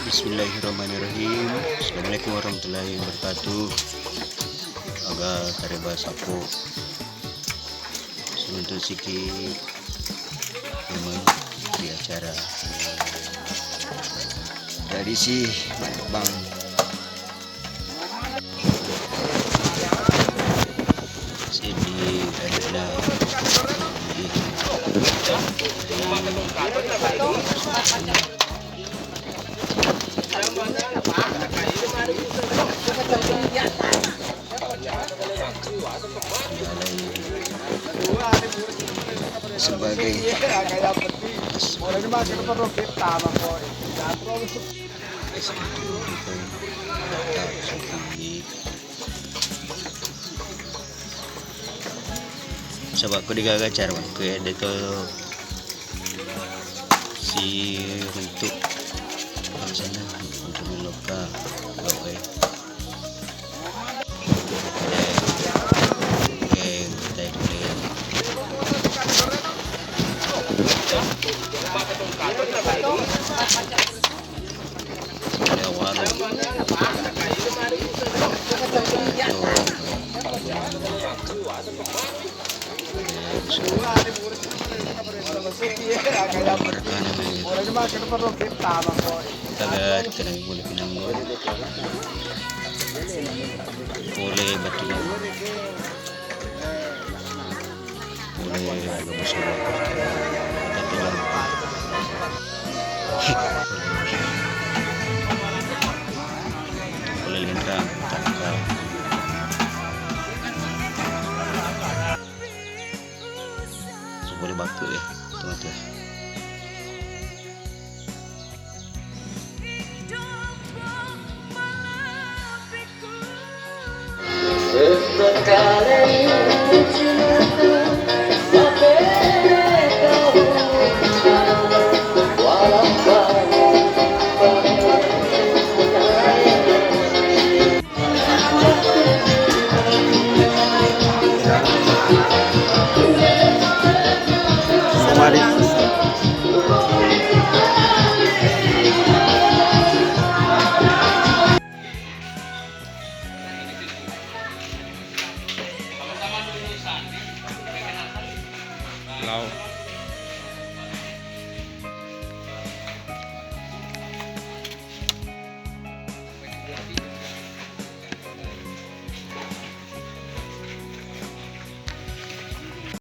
Bismillahirrahmanirrahim. Assalamualaikum warahmatullahi wabarakatuh. Agak kareba sapo untuk siki memang di acara tradisi bang sini adalah sebagai sebab aku digagacar ke itu si untuk sana untuk meloka oke tagat kanang boleh pinanggol boleh batu boleh agak besar tapi lang boleh lindrang tangkap boleh baku ya teman-teman. Lau